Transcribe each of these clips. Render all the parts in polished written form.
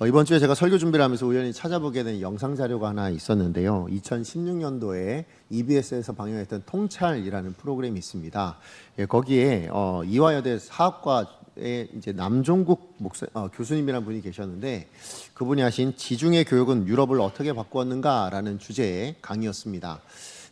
이번 주에 제가 설교 준비를 하면서 우연히 찾아보게 된 영상 자료가 하나 있었는데요. 2016년도에 EBS에서 방영했던 통찰이라는 프로그램이 있습니다. 거기에 이화여대 사학과의 이제 남종국 교수님이라는 분이 계셨는데, 그분이 하신 지중해 교육은 유럽을 어떻게 바꾸었는가라는 주제의 강의였습니다.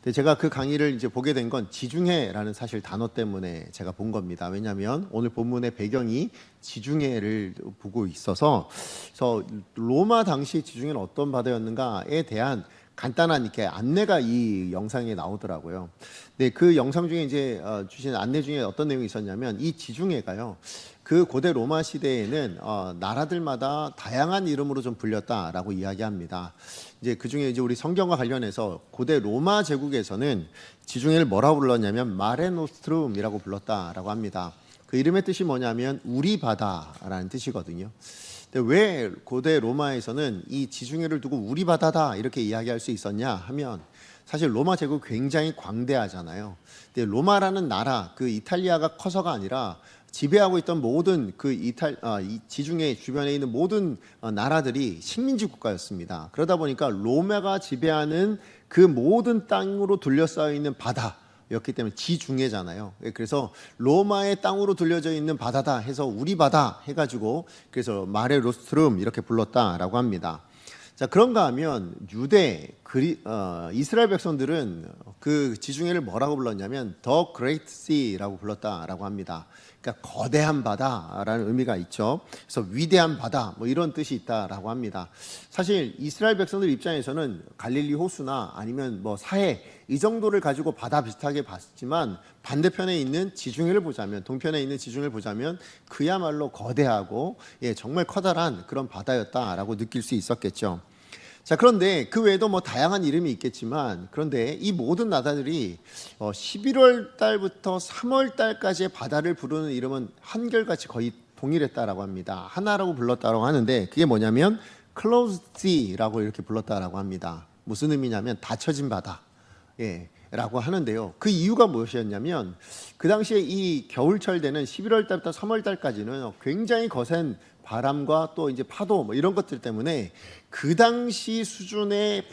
근데 제가 그 강의를 이제 보게 된 건 지중해라는 사실 단어 때문에 제가 본 겁니다. 왜냐하면 오늘 본문의 배경이 지중해를 보고 있어서, 그래서 로마 당시 지중해는 어떤 바다였는가에 대한 간단한 이렇게 안내가 이 영상에 나오더라고요. 네, 그 영상 중에 이제 주신 안내 중에 어떤 내용이 있었냐면, 이 지중해가요, 그 고대 로마 시대에는 나라들마다 다양한 이름으로 좀 불렸다라고 이야기합니다. 이제 그 중에 이제 우리 성경과 관련해서 고대 로마 제국에서는 지중해를 뭐라고 불렀냐면 마레노스트룸이라고 불렀다라고 합니다. 그 이름의 뜻이 뭐냐면 우리 바다라는 뜻이거든요. 근데 왜 고대 로마에서는 이 지중해를 두고 우리 바다다 이렇게 이야기할 수 있었냐 하면, 사실 로마 제국 굉장히 광대하잖아요. 근데 로마라는 나라, 그 이탈리아가 커서가 아니라 지배하고 있던 모든 이 지중해 주변에 있는 모든 나라들이 식민지 국가였습니다. 그러다 보니까 로마가 지배하는 그 모든 땅으로 둘러싸여 있는 바다였기 때문에 지중해잖아요. 그래서 로마의 땅으로 둘려져 있는 바다다 해서 우리 바다 해가지고 그래서 마레 로스트룸 이렇게 불렀다라고 합니다. 자, 그런가 하면 이스라엘 백성들은 그 지중해를 뭐라고 불렀냐면 The Great Sea라고 불렀다라고 합니다. 그러니까 거대한 바다라는 의미가 있죠. 그래서 위대한 바다 뭐 이런 뜻이 있다라고 합니다. 사실 이스라엘 백성들 입장에서는 갈릴리 호수나 아니면 뭐 사해 이 정도를 가지고 바다 비슷하게 봤지만, 반대편에 있는 지중해를 보자면, 동편에 있는 지중해를 보자면 그야말로 거대하고 정말 커다란 그런 바다였다라고 느낄 수 있었겠죠. 자, 그런데 그 외에도 뭐 다양한 이름이 있겠지만, 그런데 이 모든 나라들이 11월 달부터 3월 달까지의 바다를 부르는 이름은 한결같이 거의 동일했다라고 합니다. 하나라고 불렀다라고 하는데, 그게 뭐냐면 Closed Sea라고 이렇게 불렀다라고 합니다. 무슨 의미냐면 닫혀진 바다 라고 하는데요. 그 이유가 무엇이었냐면, 그 당시에 이 겨울철 되는 11월 달부터 3월 달까지는 굉장히 거센 바람과 또 이제 파도 뭐 이런 것들 때문에 그 당시 수준의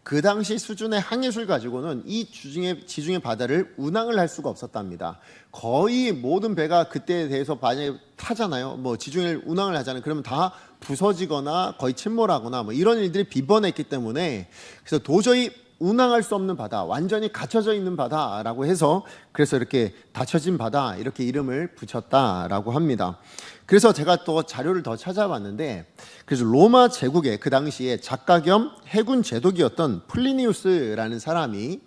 그 당시 수준의 항해술 가지고는 이 지중해 바다를 운항을 할 수가 없었답니다. 거의 모든 배가 그때에 대해서 만약에 타잖아요. 뭐 지중해를 운항을 하잖아요. 그러면 다 부서지거나 거의 침몰하거나 뭐 이런 일들이 빈번했기 때문에, 그래서 도저히 운항할 수 없는 바다, 완전히 갇혀져 있는 바다라고 해서 그래서 이렇게 닫혀진 바다 이렇게 이름을 붙였다라고 합니다. 그래서 제가 또 자료를 더 찾아봤는데, 그래서 로마 제국의 그 당시에 작가 겸 해군 제독이었던 플리니우스라는 사람이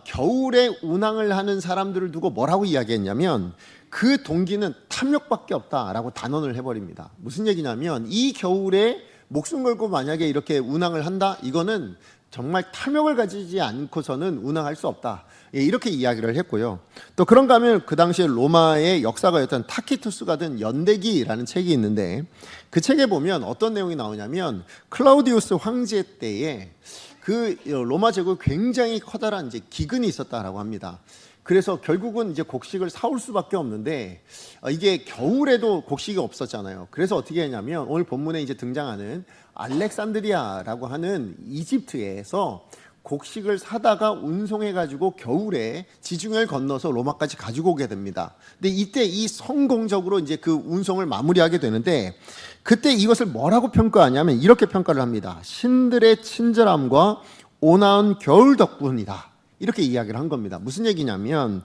겨울에 운항을 하는 사람들을 두고 뭐라고 이야기했냐면, 그 동기는 탐욕밖에 없다라고 단언을 해버립니다. 무슨 얘기냐면, 이 겨울에 목숨 걸고 만약에 이렇게 운항을 한다, 이거는 정말 탐욕을 가지지 않고서는 운항할 수 없다, 이렇게 이야기를 했고요. 또 그런가 하면 그 당시에 로마의 역사가였던 타키투스가 든 연대기라는 책이 있는데, 그 책에 보면 어떤 내용이 나오냐면, 클라우디우스 황제 때에 그 로마 제국에 굉장히 커다란 이제 기근이 있었다라고 합니다. 그래서 결국은 이제 곡식을 사올 수밖에 없는데, 이게 겨울에도 곡식이 없었잖아요. 그래서 어떻게 했냐면, 오늘 본문에 이제 등장하는 알렉산드리아라고 하는 이집트에서 곡식을 사다가 운송해가지고 겨울에 지중해를 건너서 로마까지 가지고 오게 됩니다. 근데 이때 이 성공적으로 이제 그 운송을 마무리하게 되는데, 그때 이것을 뭐라고 평가하냐면 이렇게 평가를 합니다. 신들의 친절함과 온화한 겨울 덕분이다, 이렇게 이야기를 한 겁니다. 무슨 얘기냐면,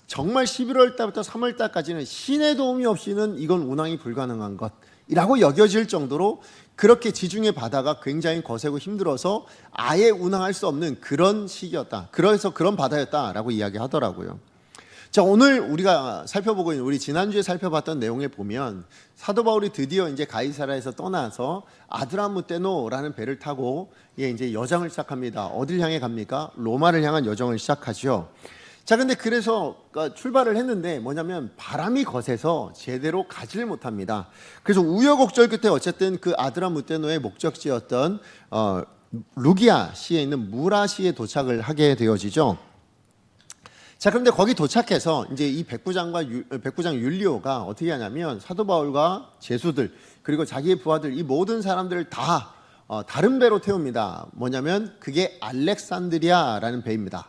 정말 11월 달부터 3월 달까지는 신의 도움이 없이는 이건 운항이 불가능한 것이라고 여겨질 정도로 그렇게 지중해 바다가 굉장히 거세고 힘들어서 아예 운항할 수 없는 그런 시기였다, 그래서 그런 바다였다라고 이야기하더라고요. 자, 오늘 우리가 살펴보고 있는, 우리 지난주에 살펴봤던 내용에 보면, 사도 바울이 드디어 이제 가이사라에서 떠나서 아드라무테노라는 배를 타고 이제 여정을 시작합니다. 어딜 향해 갑니까? 로마를 향한 여정을 시작하죠. 자, 근데 그래서 출발을 했는데 뭐냐면 바람이 거세서 제대로 가지를 못합니다. 그래서 우여곡절 끝에 어쨌든 그 아드라무테노의 목적지였던 루기아시에 있는 무라시에 도착을 하게 되어지죠. 자, 그런데 거기 도착해서 이제 이 백부장 율리오가 어떻게 하냐면 사도 바울과 제수들 그리고 자기의 부하들 이 모든 사람들을 다 다른 배로 태웁니다. 뭐냐면 그게 알렉산드리아라는 배입니다.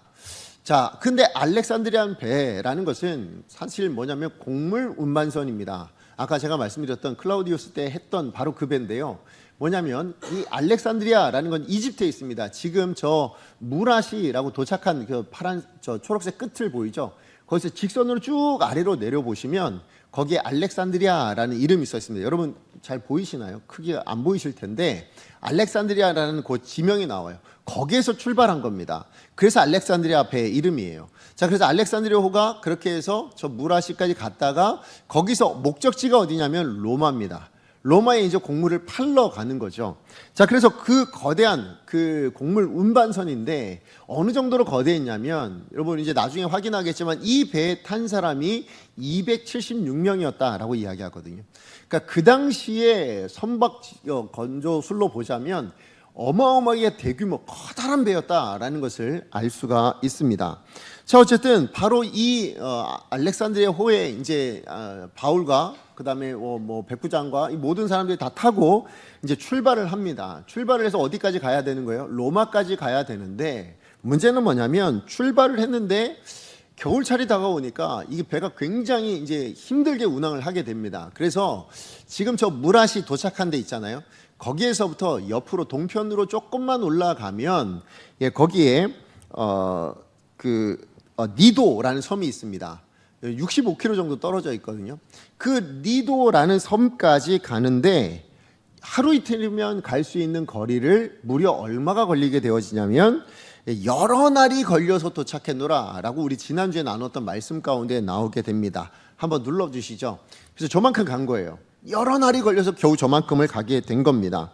자, 근데 알렉산드리아 배라는 것은 사실 뭐냐면 곡물 운반선입니다. 아까 제가 말씀드렸던 클라우디우스 때 했던 바로 그 배인데요. 뭐냐면 이 알렉산드리아라는 건 이집트에 있습니다. 지금 저 무라시라고 도착한 그 파란 저 초록색 끝을 보이죠? 거기서 직선으로 쭉 아래로 내려 보시면 거기에 알렉산드리아라는 이름이 써 있습니다. 여러분 잘 보이시나요? 크게 안 보이실 텐데 알렉산드리아라는 그 지명이 나와요. 거기에서 출발한 겁니다. 그래서 알렉산드리아 배 이름이에요. 자, 그래서 알렉산드리아호가 그렇게 해서 저 무라시까지 갔다가 거기서 목적지가 어디냐면 로마입니다. 로마에 이제 곡물을 팔러 가는 거죠. 자, 그래서 그 거대한 그 곡물 운반선인데 어느 정도로 거대했냐면 여러분 이제 나중에 확인하겠지만 이 배에 탄 사람이 276명이었다라고 이야기하거든요. 그러니까 그 당시에 선박 건조술로 보자면 어마어마하게 대규모 커다란 배였다라는 것을 알 수가 있습니다. 자, 어쨌든 바로 이 알렉산드리아 호에 이제 바울과 그다음에 뭐 백부장과 이 모든 사람들이 다 타고 이제 출발을 합니다. 출발을 해서 어디까지 가야 되는 거예요? 로마까지 가야 되는데 문제는 뭐냐면 출발을 했는데 겨울철이 다가오니까 이 배가 굉장히 이제 힘들게 운항을 하게 됩니다. 그래서 지금 저 무라시 도착한 데 있잖아요. 거기에서부터 옆으로 동편으로 조금만 올라가면 거기에 니도라는 섬이 있습니다. 65km 정도 떨어져 있거든요. 그 니도라는 섬까지 가는데 하루 이틀이면 갈 수 있는 거리를 무려 얼마가 걸리게 되어지냐면 여러 날이 걸려서 도착했노라 라고 우리 지난주에 나눴던 말씀 가운데 나오게 됩니다. 한번 눌러주시죠. 그래서 저만큼 간 거예요. 여러 날이 걸려서 겨우 저만큼을 가게 된 겁니다.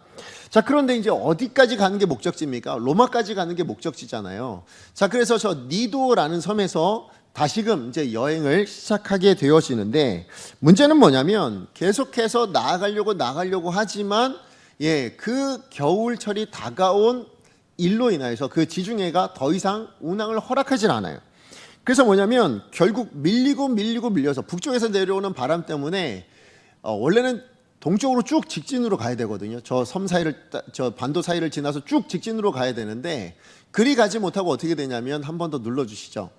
자, 그런데 이제 어디까지 가는 게 목적지입니까? 로마까지 가는 게 목적지잖아요. 자, 그래서 저 니도라는 섬에서 다시금 이제 여행을 시작하게 되어지는데 문제는 뭐냐면 계속해서 나아가려고 하지만 그 겨울철이 다가온 일로 인하여서 그 지중해가 더 이상 운항을 허락하지 않아요. 그래서 뭐냐면 결국 밀려서 북쪽에서 내려오는 바람 때문에 원래는 동쪽으로 쭉 직진으로 가야 되거든요. 저 섬 사이를 저 반도 사이를 지나서 쭉 직진으로 가야 되는데 그리 가지 못하고 어떻게 되냐면 한 번 더 눌러주시죠.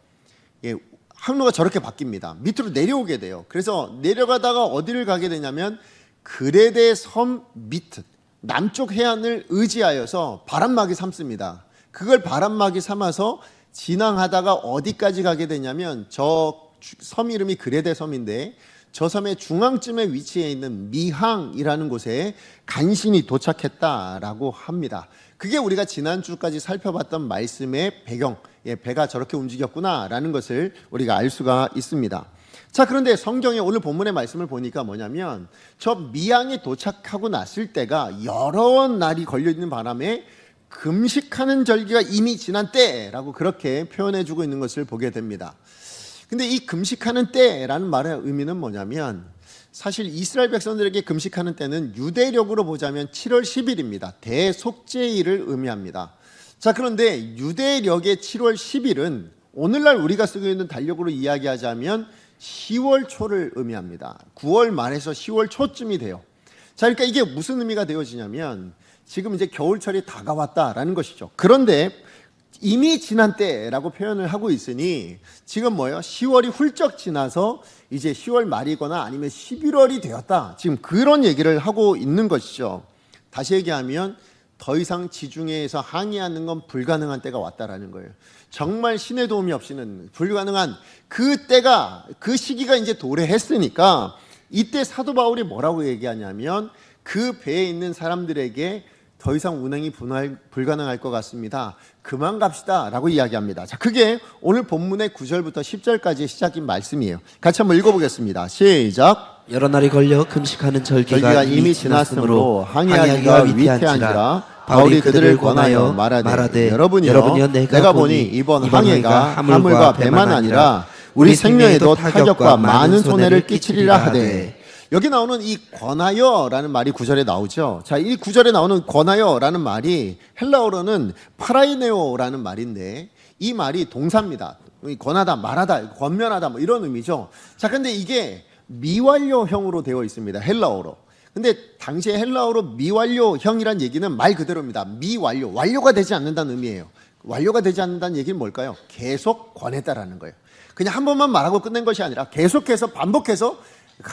항로가 저렇게 바뀝니다. 밑으로 내려오게 돼요. 그래서 내려가다가 어디를 가게 되냐면 그레데 섬 밑 남쪽 해안을 의지하여서 바람막이 삼습니다. 그걸 바람막이 삼아서 진항하다가 어디까지 가게 되냐면 저 섬 이름이 그레데 섬인데 저 섬의 중앙쯤에 위치해 있는 미항이라는 곳에 간신히 도착했다라고 합니다. 그게 우리가 지난주까지 살펴봤던 말씀의 배경, 배가 저렇게 움직였구나라는 것을 우리가 알 수가 있습니다. 자, 그런데 성경에 오늘 본문의 말씀을 보니까 뭐냐면 저 미항에 도착하고 났을 때가 여러 날이 걸려있는 바람에 금식하는 절기가 이미 지난 때라고 그렇게 표현해주고 있는 것을 보게 됩니다. 근데 이 금식하는 때라는 말의 의미는 뭐냐면 사실 이스라엘 백성들에게 금식하는 때는 유대력으로 보자면 7월 10일입니다. 대속죄일을 의미합니다. 자, 그런데 유대력의 7월 10일은 오늘날 우리가 쓰고 있는 달력으로 이야기하자면 10월 초를 의미합니다. 9월 말에서 10월 초쯤이 돼요. 자, 그러니까 이게 무슨 의미가 되어지냐면 지금 이제 겨울철이 다가왔다라는 것이죠. 그런데 이미 지난 때라고 표현을 하고 있으니 지금 뭐예요? 10월이 훌쩍 지나서 이제 10월 말이거나 아니면 11월이 되었다. 지금 그런 얘기를 하고 있는 것이죠. 다시 얘기하면 더 이상 지중해에서 항해하는 건 불가능한 때가 왔다라는 거예요. 정말 신의 도움이 없이는 불가능한 그 때가, 그 시기가 이제 도래했으니까 이때 사도 바울이 뭐라고 얘기하냐면 그 배에 있는 사람들에게 더 이상 운행이 불가능할 것 같습니다. 그만 갑시다 라고 이야기합니다. 자, 그게 오늘 본문의 9절부터 10절까지의 시작인 말씀이에요. 같이 한번 읽어보겠습니다. 시작. 여러 날이 걸려 금식하는 절기가 이미 지났으므로 항해하기가 위태한지라 바울이 그들을 권하여 말하되 여러분이여 내가 보니 이번 항해가 화물과 배만 아니라 우리 생명에도 타격과 많은 손해를 끼치리라 하되. 여기 나오는 이 권하여라는 말이 9절에 나오죠. 자, 이 9절에 나오는 권하여라는 말이 헬라어로는 파라이네오라는 말인데 이 말이 동사입니다. 권하다, 말하다, 권면하다 뭐 이런 의미죠. 자, 근데 이게 미완료형으로 되어 있습니다. 헬라어로. 근데 당시에 헬라어로 미완료형이란 얘기는 말 그대로입니다. 미완료, 완료가 되지 않는다는 의미예요. 완료가 되지 않는다는 얘기는 뭘까요? 계속 권했다라는 거예요. 그냥 한 번만 말하고 끝낸 것이 아니라 계속해서 반복해서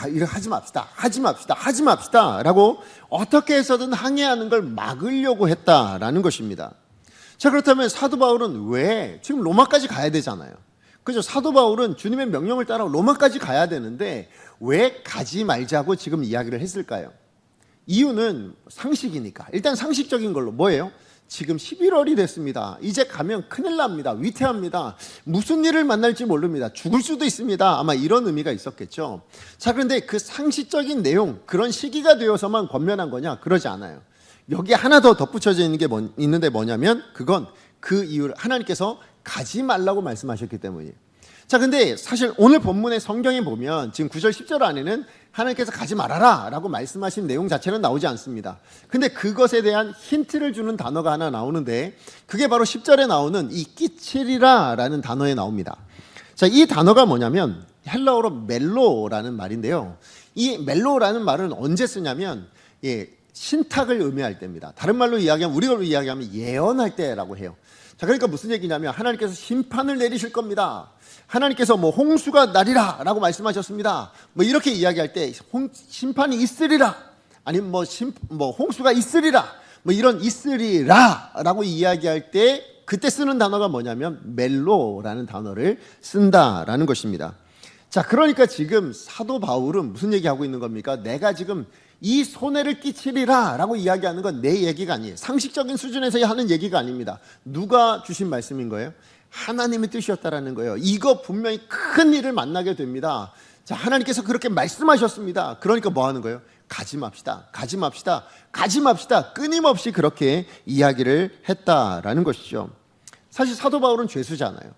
이렇게 하지 맙시다, 하지 맙시다, 하지 맙시다 라고 어떻게 해서든 항해하는 걸 막으려고 했다라는 것입니다. 자, 그렇다면 사도 바울은 왜 지금 로마까지 가야 되잖아요. 그죠? 사도 바울은 주님의 명령을 따라 로마까지 가야 되는데 왜 가지 말자고 지금 이야기를 했을까요? 이유는 상식이니까. 일단 상식적인 걸로 뭐예요? 지금 11월이 됐습니다. 이제 가면 큰일 납니다. 위태합니다. 무슨 일을 만날지 모릅니다. 죽을 수도 있습니다. 아마 이런 의미가 있었겠죠. 자, 그런데 그 상식적인 내용, 그런 시기가 되어서만 권면한 거냐? 그러지 않아요. 여기 하나 더 덧붙여져 있는 게 있는데 뭐냐면 그건 그 이유를 하나님께서 가지 말라고 말씀하셨기 때문이에요. 자, 근데 사실 오늘 본문의 성경에 보면 지금 9절 10절 안에는 하나님께서 가지 말아라 라고 말씀하신 내용 자체는 나오지 않습니다. 근데 그것에 대한 힌트를 주는 단어가 하나 나오는데 그게 바로 10절에 나오는 이 끼치리라 라는 단어에 나옵니다. 자, 이 단어가 뭐냐면 헬라어로 멜로라는 말인데요. 이 멜로라는 말은 언제 쓰냐면 신탁을 의미할 때입니다. 다른 말로 이야기하면 우리가 이야기하면 예언할 때라고 해요. 자, 그러니까 무슨 얘기냐면 하나님께서 심판을 내리실 겁니다. 하나님께서 뭐 홍수가 나리라 라고 말씀하셨습니다. 뭐 이렇게 이야기할 때 심판이 있으리라, 아니면 뭐 홍수가 있으리라, 뭐 이런 있으리라 라고 이야기할 때 그때 쓰는 단어가 뭐냐면 멜로라는 단어를 쓴다라는 것입니다. 자, 그러니까 지금 사도 바울은 무슨 얘기하고 있는 겁니까? 내가 지금 이 손해를 끼치리라 라고 이야기하는 건 내 얘기가 아니에요. 상식적인 수준에서 하는 얘기가 아닙니다. 누가 주신 말씀인 거예요? 하나님의 뜻이었다라는 거예요. 이거 분명히 큰 일을 만나게 됩니다. 자, 하나님께서 그렇게 말씀하셨습니다. 그러니까 뭐 하는 거예요? 가지 맙시다, 가지 맙시다, 가지 맙시다. 끊임없이 그렇게 이야기를 했다라는 것이죠. 사실 사도 바울은 죄수잖아요.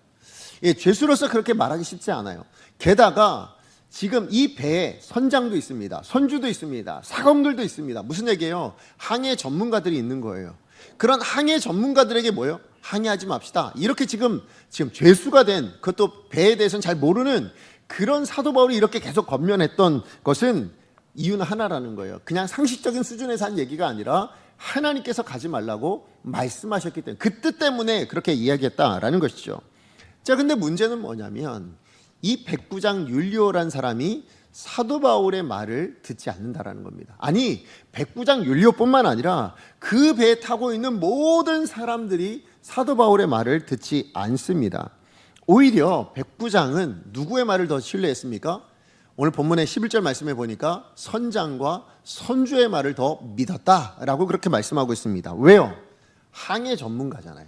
죄수로서 그렇게 말하기 쉽지 않아요. 게다가 지금 이 배에 선장도 있습니다. 선주도 있습니다. 사검들도 있습니다. 무슨 얘기예요? 항해 전문가들이 있는 거예요. 그런 항해 전문가들에게 뭐예요? 항해하지 맙시다. 이렇게 지금 죄수가 된, 그것도 배에 대해서는 잘 모르는 그런 사도 바울이 이렇게 계속 권면했던 것은 이유는 하나라는 거예요. 그냥 상식적인 수준에서 한 얘기가 아니라 하나님께서 가지 말라고 말씀하셨기 때문에, 그 뜻 때문에 그렇게 이야기했다라는 것이죠. 자, 근데 문제는 뭐냐면 이 백부장 율리오라는 사람이 사도 바울의 말을 듣지 않는다라는 겁니다. 아니, 백부장 율리오뿐만 아니라 그 배에 타고 있는 모든 사람들이 사도 바울의 말을 듣지 않습니다. 오히려 백부장은 누구의 말을 더 신뢰했습니까? 오늘 본문의 11절 말씀해 보니까 선장과 선주의 말을 더 믿었다라고 그렇게 말씀하고 있습니다. 왜요? 항해 전문가잖아요.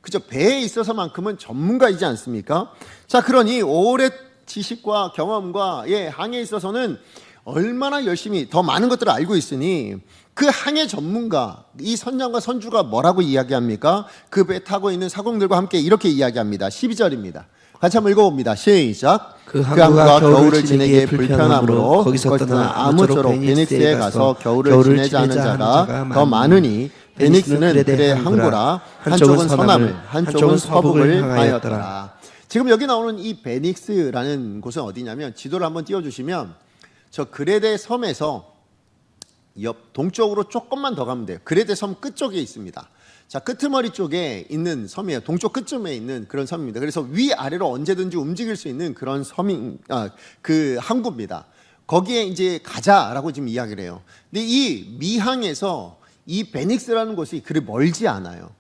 그죠? 배에 있어서만큼은 전문가이지 않습니까? 자, 그러니 오래 지식과 경험과 항해에 있어서는 얼마나 열심히 더 많은 것들을 알고 있으니 그 항해 전문가, 이 선장과 선주가 뭐라고 이야기합니까? 그 배 타고 있는 사공들과 함께 이렇게 이야기합니다. 12절입니다. 같이 한번 읽어봅니다. 시작. 그 항구가 겨울을 지내기에 불편하므로 거기서 떠나 아무쪼록 베닉스에 가서 겨울을 지내자 하는 자가 더 많으니 베닉스는 그레데 항구라. 한쪽은 서남을, 한쪽은 서북을 향하였더라. 지금 여기 나오는 이 베닉스라는 곳은 어디냐면 지도를 한번 띄워주시면 저 그레데 섬에서 동쪽으로 조금만 더 가면 돼요. 그레데 섬 끝쪽에 있습니다. 자, 끄트머리 쪽에 있는 섬이에요. 동쪽 끝쯤에 있는 그런 섬입니다. 그래서 위아래로 언제든지 움직일 수 있는 그런 그 항구입니다. 거기에 이제 가자라고 지금 이야기를 해요. 근데 이 미항에서 이 베닉스라는 곳이 그리 멀지 않아요.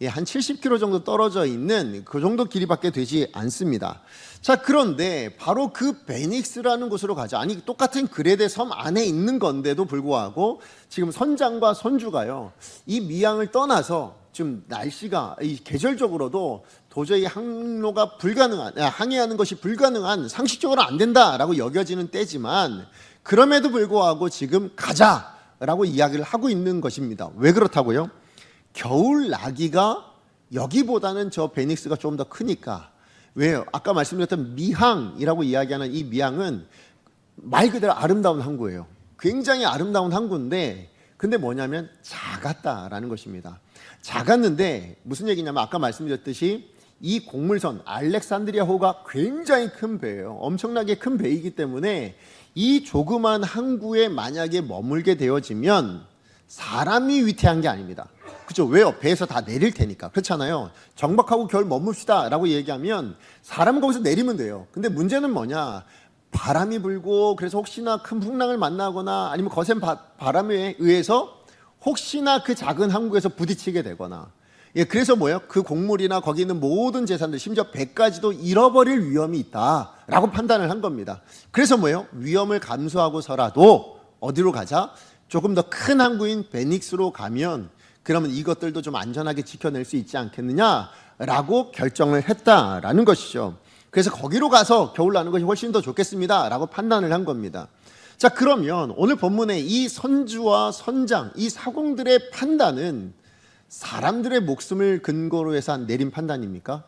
한 70km 정도 떨어져 있는 그 정도 길이밖에 되지 않습니다. 자, 그런데 바로 그 베닉스라는 곳으로 가자. 아니, 똑같은 그레데 섬 안에 있는 건데도 불구하고 지금 선장과 선주가요, 이 미항을 떠나서 좀 날씨가 계절적으로도 도저히 항로가 불가능한, 항해하는 것이 불가능한, 상식적으로 안 된다라고 여겨지는 때지만 그럼에도 불구하고 지금 가자라고 이야기를 하고 있는 것입니다. 왜 그렇다고요? 겨울 나기가 여기보다는 저 베닉스가 좀 더 크니까. 왜요? 아까 말씀드렸던 미항이라고 이야기하는 이 미항은 말 그대로 아름다운 항구예요. 굉장히 아름다운 항구인데, 근데 뭐냐면 작았다라는 것입니다. 작았는데 무슨 얘기냐면 아까 말씀드렸듯이 이 곡물선 알렉산드리아호가 굉장히 큰 배예요. 엄청나게 큰 배이기 때문에 이 조그만 항구에 만약에 머물게 되어지면 사람이 위태한 게 아닙니다. 그죠? 왜요? 배에서 다 내릴 테니까. 그렇잖아요. 정박하고 겨울 머뭅시다 라고 얘기하면 사람은 거기서 내리면 돼요. 근데 문제는 뭐냐? 바람이 불고 그래서 혹시나 큰 풍랑을 만나거나 아니면 거센 바람에 의해서 혹시나 그 작은 항구에서 부딪히게 되거나, 예, 그래서 뭐예요? 그 곡물이나 거기 있는 모든 재산들, 심지어 배까지도 잃어버릴 위험이 있다라고 판단을 한 겁니다. 그래서 뭐예요? 위험을 감수하고서라도 어디로 가자? 조금 더 큰 항구인 베닉스로 가면 그러면 이것들도 좀 안전하게 지켜낼 수 있지 않겠느냐라고 결정을 했다라는 것이죠. 그래서 거기로 가서 겨울 나는 것이 훨씬 더 좋겠습니다라고 판단을 한 겁니다. 자, 그러면 오늘 본문의 이 선주와 선장, 이 사공들의 판단은 사람들의 목숨을 근거로 해서 내린 판단입니까?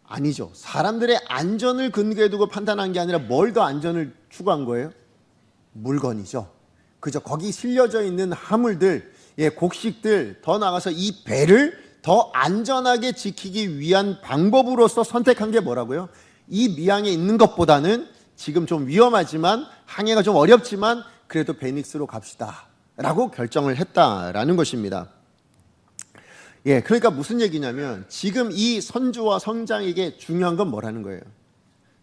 아니죠. 사람들의 안전을 근거에 두고 판단한 게 아니라 뭘 더 안전을 추구한 거예요? 물건이죠. 그죠? 거기 실려져 있는 화물들, 예, 곡식들, 더 나아가서 이 배를 더 안전하게 지키기 위한 방법으로서 선택한 게 뭐라고요? 이 미항에 있는 것보다는 지금 좀 위험하지만 항해가 좀 어렵지만 그래도 베닉스로 갑시다 라고 결정을 했다라는 것입니다. 예, 그러니까 무슨 얘기냐면 지금 이 선주와 선장에게 중요한 건 뭐라는 거예요?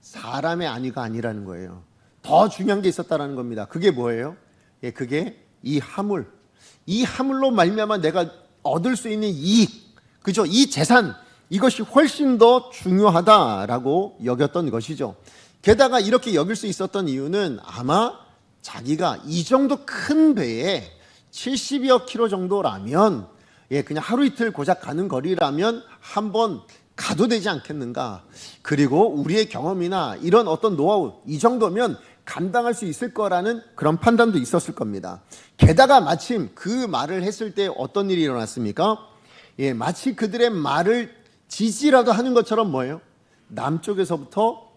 사람의 안위가 아니라는 거예요. 더 중요한 게 있었다라는 겁니다. 그게 뭐예요? 예, 그게 이 화물. 이 화물로 말미암아 내가 얻을 수 있는 이익, 그죠? 이 재산, 이것이 훨씬 더 중요하다라고 여겼던 것이죠. 게다가 이렇게 여길 수 있었던 이유는 아마 자기가 이 정도 큰 배에 70여 킬로 정도라면, 예, 그냥 하루 이틀 고작 가는 거리라면 한번 가도 되지 않겠는가. 그리고 우리의 경험이나 이런 어떤 노하우, 이 정도면 감당할 수 있을 거라는 그런 판단도 있었을 겁니다. 게다가 마침 그 말을 했을 때 어떤 일이 일어났습니까? 예, 마치 그들의 말을 지지라도 하는 것처럼 뭐예요? 남쪽에서부터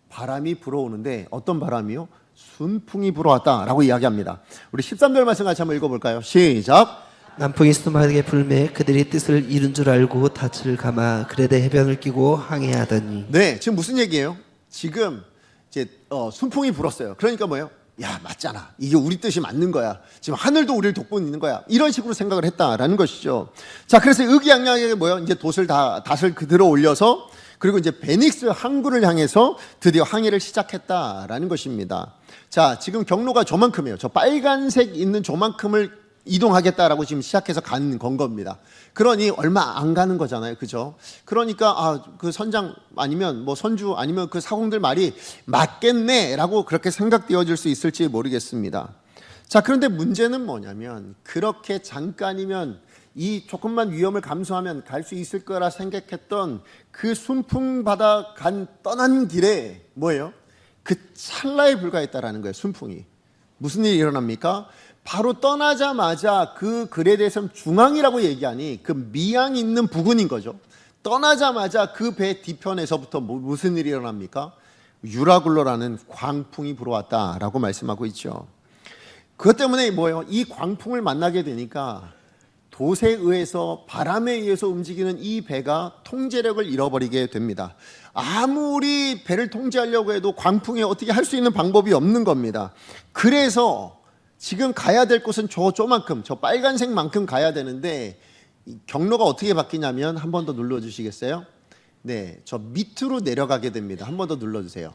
바람이 불어오는데 어떤 바람이요? 순풍이 불어왔다라고 이야기합니다. 우리 13절 말씀 같이 한번 읽어볼까요? 시작. 남풍이 수많게 불매 그들이 뜻을 이룬 줄 알고 닻을 감아 그레데 해변을 끼고 항해하더니. 네, 지금 무슨 얘기예요? 지금 이제 순풍이 불었어요. 그러니까 뭐예요? 야, 맞잖아. 이게 우리 뜻이 맞는 거야. 지금 하늘도 우리를 돕고 있는 거야. 이런 식으로 생각을 했다라는 것이죠. 자, 그래서 의기양양하게 뭐예요? 이제 닷을 그대로 올려서 그리고 이제 베닉스 항구를 향해서 드디어 항해를 시작했다라는 것입니다. 자, 지금 경로가 저만큼이에요. 저 빨간색 있는 저만큼을 이동하겠다라고 지금 시작해서 간 건 겁니다. 그러니 얼마 안 가는 거잖아요. 그죠? 그러니까 그 선장 아니면 뭐 선주 아니면 그 사공들 말이 맞겠네라고 그렇게 생각되어질 수 있을지 모르겠습니다. 자, 그런데 문제는 뭐냐면 그렇게 잠깐이면 이 조금만 위험을 감수하면 갈 수 있을 거라 생각했던 그 순풍 바다 떠난 길에 뭐예요? 그 찰나에 불과했다라는 거예요. 순풍이. 무슨 일이 일어납니까? 바로 떠나자마자 그 그레데섬 중앙이라고 얘기하니 그 미항이 있는 부근인 거죠. 떠나자마자 그 배 뒤편에서부터 무슨 일이 일어납니까? 유라굴로라는 광풍이 불어왔다라고 말씀하고 있죠. 그것 때문에 뭐예요? 이 광풍을 만나게 되니까 돛에 의해서 바람에 의해서 움직이는 이 배가 통제력을 잃어버리게 됩니다. 아무리 배를 통제하려고 해도 광풍에 어떻게 할 수 있는 방법이 없는 겁니다. 그래서 지금 가야 될 곳은 저만큼, 저 빨간색만큼 가야 되는데 경로가 어떻게 바뀌냐면 한 번 더 눌러주시겠어요? 네, 저 밑으로 내려가게 됩니다. 한 번 더 눌러주세요.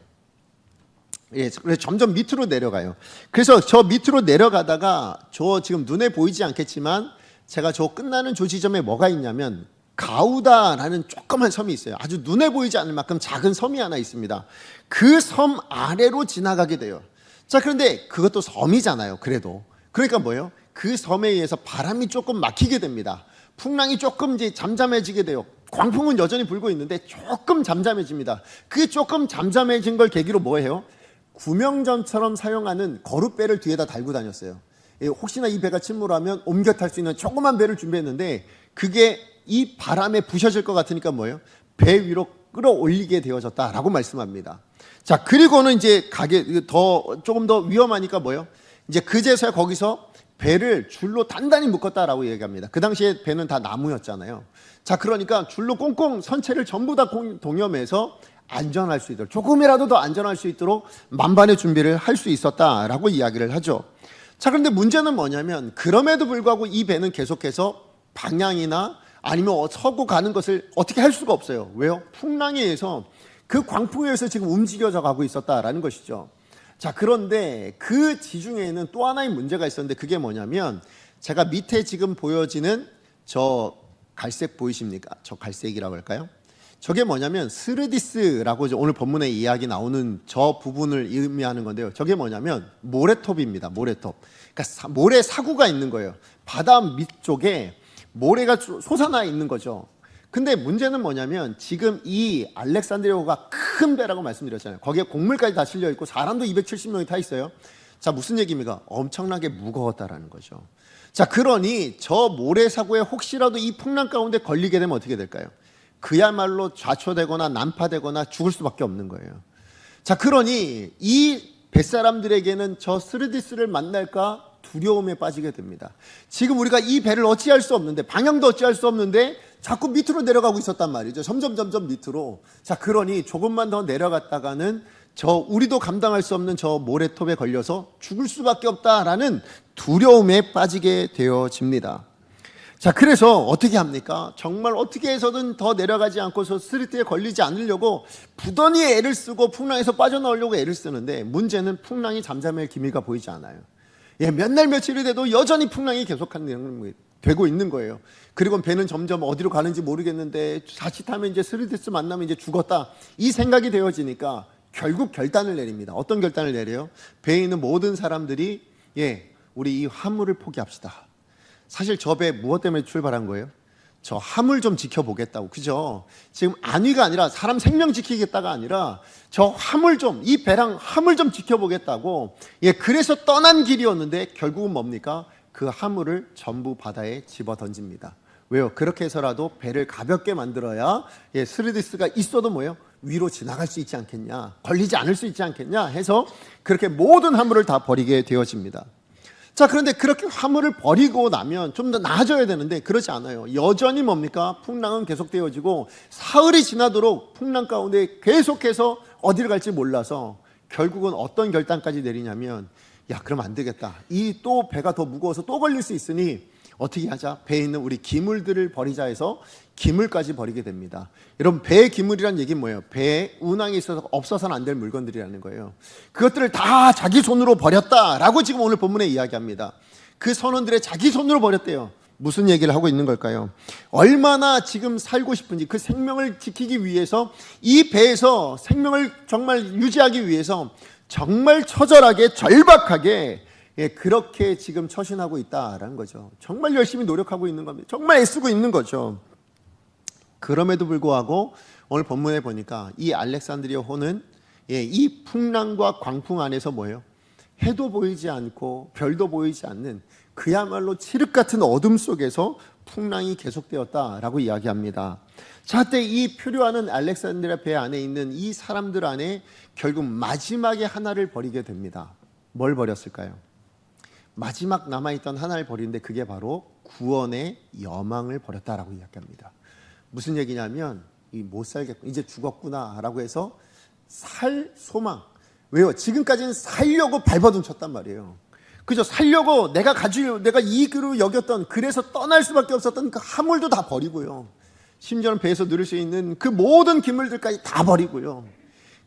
예, 그래서 점점 밑으로 내려가요. 그래서 저 밑으로 내려가다가 저 지금 눈에 보이지 않겠지만 제가 저 끝나는 저 지점에 뭐가 있냐면 가우다라는 조그만 섬이 있어요. 아주 눈에 보이지 않을 만큼 작은 섬이 하나 있습니다. 그 섬 아래로 지나가게 돼요. 자, 그런데 그것도 섬이잖아요. 그래도 그러니까 뭐예요? 그 섬에 의해서 바람이 조금 막히게 됩니다. 풍랑이 조금 이제 잠잠해지게 돼요. 광풍은 여전히 불고 있는데 조금 잠잠해집니다. 그 조금 잠잠해진 걸 계기로 뭐예요? 구명전처럼 사용하는 거룻배를 뒤에다 달고 다녔어요. 혹시나 이 배가 침몰하면 옮겨 탈 수 있는 조그만 배를 준비했는데 그게 이 바람에 부셔질 것 같으니까 뭐예요? 배 위로 끌어올리게 되어졌다라고 말씀합니다. 자, 그리고는 이제 조금 더 위험하니까 뭐예요? 이제 그제서야 거기서 배를 줄로 단단히 묶었다라고 얘기합니다. 그 당시에 배는 다 나무였잖아요. 자, 그러니까 줄로 꽁꽁 선체를 전부 다 동여매서 안전할 수 있도록, 조금이라도 더 안전할 수 있도록 만반의 준비를 할 수 있었다라고 이야기를 하죠. 자, 그런데 문제는 뭐냐면 그럼에도 불구하고 이 배는 계속해서 방향이나 아니면 서고 가는 것을 어떻게 할 수가 없어요. 왜요? 풍랑에 의해서, 그 광풍에 의해서 지금 움직여져 가고 있었다라는 것이죠. 자, 그런데 그 지중해에는 또 하나의 문제가 있었는데, 그게 뭐냐면 제가 밑에 지금 보여지는 저 갈색 보이십니까? 저 갈색이라고 할까요? 저게 뭐냐면 스르디스라고 오늘 본문에 이야기 나오는 저 부분을 의미하는 건데요. 저게 뭐냐면 모래톱입니다. 모래톱. 그러니까 모래 사구가 있는 거예요. 바다 밑쪽에 모래가 솟아나 있는 거죠. 근데 문제는 뭐냐면 지금 이 알렉산드리아호가 큰 배라고 말씀드렸잖아요. 거기에 곡물까지 다 실려 있고 사람도 270명이 타 있어요. 자, 무슨 얘기입니까? 엄청나게 무거웠다라는 거죠. 자, 그러니 저 모래사고에 혹시라도 이 풍랑 가운데 걸리게 되면 어떻게 될까요? 그야말로 좌초되거나 난파되거나 죽을 수밖에 없는 거예요. 자, 그러니 이 뱃사람들에게는 저 스르디스를 만날까 두려움에 빠지게 됩니다. 지금 우리가 이 배를 어찌할 수 없는데, 방향도 어찌할 수 없는데 자꾸 밑으로 내려가고 있었단 말이죠. 점점 밑으로. 자, 그러니 조금만 더 내려갔다가는 우리도 감당할 수 없는 저 모래톱에 걸려서 죽을 수밖에 없다라는 두려움에 빠지게 되어집니다. 자, 그래서 어떻게 합니까? 정말 어떻게 해서든 더 내려가지 않고서 스리트에 걸리지 않으려고 부단히 애를 쓰고 풍랑에서 빠져나오려고 애를 쓰는데, 문제는 풍랑이 잠잠할 기미가 보이지 않아요. 예, 몇 날 며칠이 돼도 여전히 풍랑이 되고 있는 거예요. 그리고 배는 점점 어디로 가는지 모르겠는데 자칫하면 이제 스리디스 만나면 이제 죽었다, 이 생각이 되어지니까 결국 결단을 내립니다. 어떤 결단을 내려요? 배에 있는 모든 사람들이 우리 이 화물을 포기합시다. 사실 저 배 무엇 때문에 출발한 거예요? 저 화물 좀 지켜보겠다고. 그죠? 지금 안위가 아니라 사람 생명 지키겠다가 아니라 저 화물 좀, 이 배랑 화물 좀 지켜보겠다고. 그래서 떠난 길이었는데 결국은 뭡니까? 그 화물을 전부 바다에 집어 던집니다. 왜요? 그렇게 해서라도 배를 가볍게 만들어야 스리디스가 있어도 뭐예요? 위로 지나갈 수 있지 않겠냐, 걸리지 않을 수 있지 않겠냐 해서 그렇게 모든 화물을 다 버리게 되어집니다. 자, 그런데 그렇게 화물을 버리고 나면 좀 더 나아져야 되는데 그렇지 않아요. 여전히 뭡니까? 풍랑은 계속되어지고 사흘이 지나도록 풍랑 가운데 계속해서 어디를 갈지 몰라서 결국은 어떤 결단까지 내리냐면, 야, 그럼 안 되겠다. 이 또 배가 더 무거워서 또 걸릴 수 있으니 어떻게 하자? 배에 있는 우리 기물들을 버리자 해서 기물까지 버리게 됩니다. 여러분, 배의 기물이란 얘기는 뭐예요? 배에 운항에 있어서 없어서는 안 될 물건들이라는 거예요. 그것들을 다 자기 손으로 버렸다라고 지금 오늘 본문에 이야기합니다. 그 선원들의 자기 손으로 버렸대요. 무슨 얘기를 하고 있는 걸까요? 얼마나 지금 살고 싶은지, 그 생명을 지키기 위해서, 이 배에서 생명을 정말 유지하기 위해서 정말 처절하게 절박하게 그렇게 지금 처신하고 있다라는 거죠. 정말 열심히 노력하고 있는 겁니다. 정말 애쓰고 있는 거죠. 그럼에도 불구하고 오늘 본문에 보니까 이 알렉산드리아호는 이 풍랑과 광풍 안에서 뭐예요? 해도 보이지 않고 별도 보이지 않는 그야말로 칠흑 같은 어둠 속에서 풍랑이 계속되었다라고 이야기합니다. 자, 그때 이 표류하는 알렉산드리아 배 안에 있는 이 사람들 안에 결국 마지막에 하나를 버리게 됩니다. 뭘 버렸을까요? 마지막 남아있던 하나를 버리는데 그게 바로 구원의 여망을 버렸다라고 이야기합니다. 무슨 얘기냐면, 못 살겠구나, 이제 죽었구나 라고 해서 살 소망. 왜요? 지금까지는 살려고 발버둥 쳤단 말이에요. 그죠? 살려고 내가 이익으로 여겼던, 그래서 떠날 수밖에 없었던 그 화물도 다 버리고요. 심지어는 배에서 누릴 수 있는 그 모든 기물들까지 다 버리고요.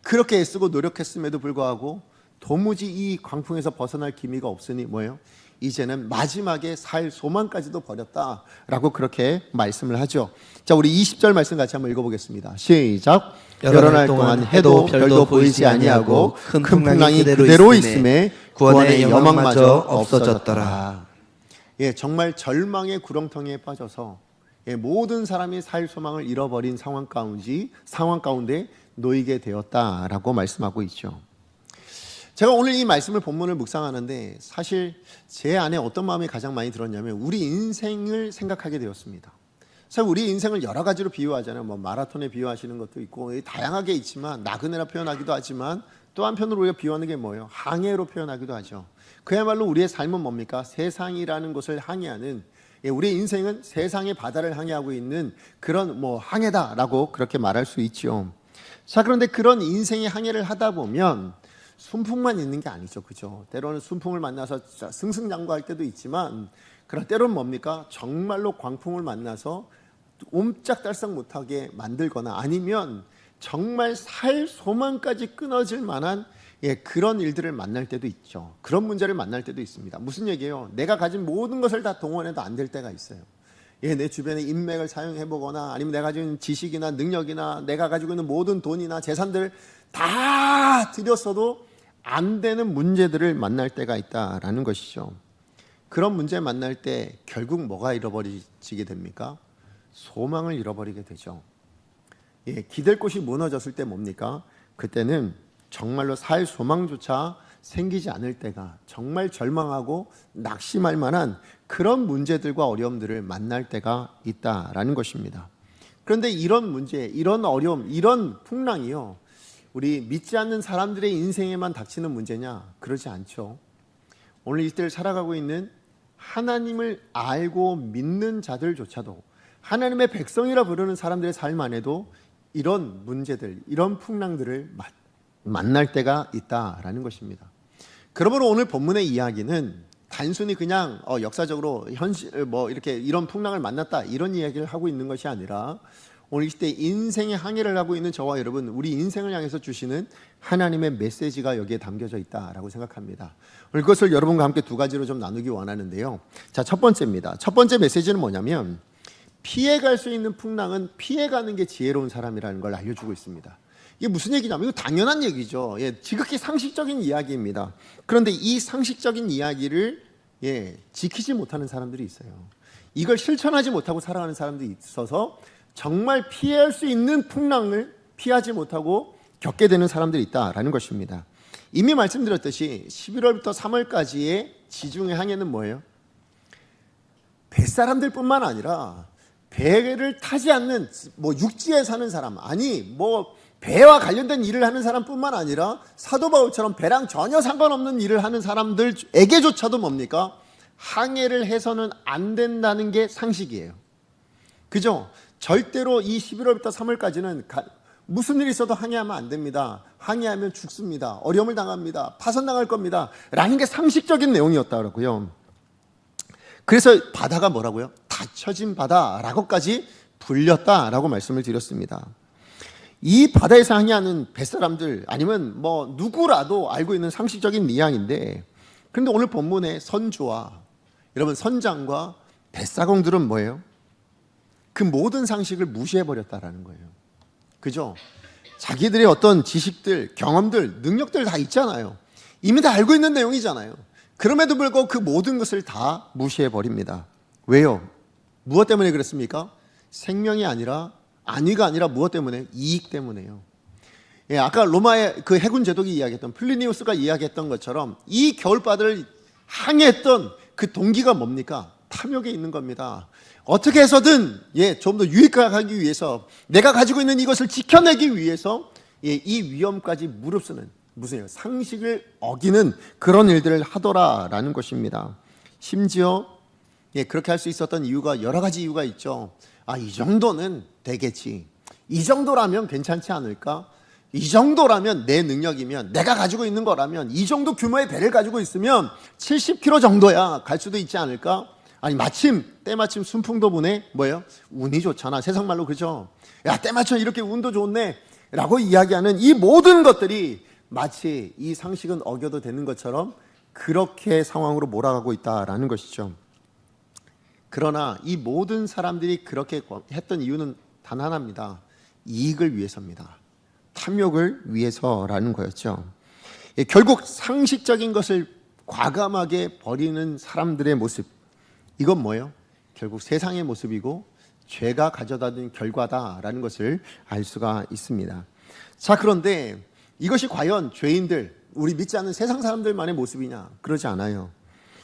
그렇게 애쓰고 노력했음에도 불구하고 도무지 이 광풍에서 벗어날 기미가 없으니 뭐예요? 이제는 마지막에 살 소망까지도 버렸다라고 그렇게 말씀을 하죠. 자, 우리 20절 말씀 같이 한번 읽어보겠습니다. 시작. 여러 날 동안 해도 별도 보이지 아니하고 큰 풍랑이 그대로 있음에 구원의 여망마저 없어졌더라. 정말 절망의 구렁텅이에 빠져서 모든 사람이 살 소망을 잃어버린 상황 가운데 놓이게 되었다라고 말씀하고 있죠. 제가 오늘 이 말씀을 본문을 묵상하는데 사실 제 안에 어떤 마음이 가장 많이 들었냐면, 우리 인생을 생각하게 되었습니다. 사실 우리 인생을 여러 가지로 비유하잖아요. 뭐 마라톤에 비유하시는 것도 있고 다양하게 있지만, 나그네라 표현하기도 하지만 또 한편으로 우리가 비유하는 게 뭐예요? 항해로 표현하기도 하죠. 그야말로 우리의 삶은 뭡니까? 세상이라는 곳을 항해하는, 우리의 인생은 세상의 바다를 항해하고 있는 그런 항해다라고 그렇게 말할 수 있죠. 자, 그런데 그런 인생의 항해를 하다 보면 순풍만 있는 게 아니죠, 그죠? 때로는 순풍을 만나서 승승장구할 때도 있지만, 그런 때로는 뭡니까? 정말로 광풍을 만나서 옴짝달싹 못하게 만들거나 아니면 정말 살 소망까지 끊어질 만한 그런 일들을 만날 때도 있죠. 그런 문제를 만날 때도 있습니다. 무슨 얘기예요? 내가 가진 모든 것을 다 동원해도 안 될 때가 있어요. 내 주변에 인맥을 사용해보거나 아니면 내가 가지고 있는 지식이나 능력이나 내가 가지고 있는 모든 돈이나 재산들 다 들였어도 안 되는 문제들을 만날 때가 있다라는 것이죠. 그런 문제 만날 때 결국 뭐가 잃어버리게 됩니까? 소망을 잃어버리게 되죠. 기댈 곳이 무너졌을 때 뭡니까? 그때는 정말로 살 소망조차 생기지 않을 때가, 정말 절망하고 낙심할 만한 그런 문제들과 어려움들을 만날 때가 있다라는 것입니다. 그런데 이런 문제, 이런 어려움, 이런 풍랑이요, 우리 믿지 않는 사람들의 인생에만 닥치는 문제냐? 그러지 않죠. 오늘 이 때를 살아가고 있는 하나님을 알고 믿는 자들조차도, 하나님의 백성이라 부르는 사람들의 삶 안에도 이런 문제들, 이런 풍랑들을 만날 때가 있다라는 것입니다. 그러므로 오늘 본문의 이야기는 단순히 그냥 역사적으로 현실 이렇게 이런 풍랑을 만났다 이런 이야기를 하고 있는 것이 아니라 오늘 이 시대 인생의 항해를 하고 있는 저와 여러분, 우리 인생을 향해서 주시는 하나님의 메시지가 여기에 담겨져 있다라고 생각합니다. 오늘 그것을 여러분과 함께 두 가지로 좀 나누기 원하는데요. 자, 첫 번째입니다. 첫 번째 메시지는 뭐냐면, 피해갈 수 있는 풍랑은 피해가는 게 지혜로운 사람이라는 걸 알려주고 있습니다. 이게 무슨 얘기냐면, 이거 당연한 얘기죠. 지극히 상식적인 이야기입니다. 그런데 이 상식적인 이야기를 지키지 못하는 사람들이 있어요. 이걸 실천하지 못하고 살아가는 사람들이 있어서 정말 피할 수 있는 풍랑을 피하지 못하고 겪게 되는 사람들이 있다라는 것입니다. 이미 말씀드렸듯이 11월부터 3월까지의 지중해 항해는 뭐예요? 뱃사람들뿐만 아니라 배를 타지 않는 육지에 사는 사람, 아니 배와 관련된 일을 하는 사람뿐만 아니라 사도 바울처럼 배랑 전혀 상관없는 일을 하는 사람들에게조차도 뭡니까? 항해를 해서는 안 된다는 게 상식이에요. 그죠? 절대로 이 11월부터 3월까지는 무슨 일이 있어도 항해하면 안 됩니다. 항해하면 죽습니다. 어려움을 당합니다. 파손당할 겁니다. 라는 게 상식적인 내용이었다고요. 그래서 바다가 뭐라고요? 닫혀진 바다라고까지 불렸다라고 말씀을 드렸습니다. 이 바다에서 항해하는 뱃사람들 아니면 누구라도 알고 있는 상식적인 이야기인데, 그런데 오늘 본문의 선주와 여러분 선장과 뱃사공들은 뭐예요? 그 모든 상식을 무시해버렸다라는 거예요. 그죠? 자기들의 어떤 지식들, 경험들, 능력들 다 있잖아요. 이미 다 알고 있는 내용이잖아요. 그럼에도 불구하고 그 모든 것을 다 무시해버립니다. 왜요? 무엇 때문에 그랬습니까? 생명이 아니라, 안위가 아니라 무엇 때문에? 이익 때문에요. 아까 로마의 그 해군 제독이 이야기했던, 플리니우스가 이야기했던 것처럼 이 겨울바다를 항해했던 그 동기가 뭡니까? 탐욕에 있는 겁니다. 어떻게 해서든 좀 더 유익하기 위해서, 내가 가지고 있는 이것을 지켜내기 위해서 이 위험까지 무릅쓰는, 무슨 상식을 어기는 그런 일들을 하더라라는 것입니다. 심지어 그렇게 할 수 있었던 이유가 여러 가지 이유가 있죠. 이 정도는 되겠지. 이 정도라면 괜찮지 않을까? 이 정도라면 내 능력이면, 내가 가지고 있는 거라면, 이 정도 규모의 배를 가지고 있으면 70km 정도야 갈 수도 있지 않을까? 아니 때마침 순풍도 부네. 운이 좋잖아. 세상 말로 그죠? 야, 때마침 이렇게 운도 좋네 라고 이야기하는 이 모든 것들이 마치 이 상식은 어겨도 되는 것처럼 그렇게 상황으로 몰아가고 있다라는 것이죠. 그러나 이 모든 사람들이 그렇게 했던 이유는 단 하나입니다. 이익을 위해서입니다. 탐욕을 위해서라는 거였죠. 결국 상식적인 것을 과감하게 버리는 사람들의 모습, 이건 뭐예요? 결국 세상의 모습이고 죄가 가져다 준 결과다라는 것을 알 수가 있습니다. 자, 그런데 이것이 과연 죄인들, 우리 믿지 않는 세상 사람들만의 모습이냐? 그러지 않아요.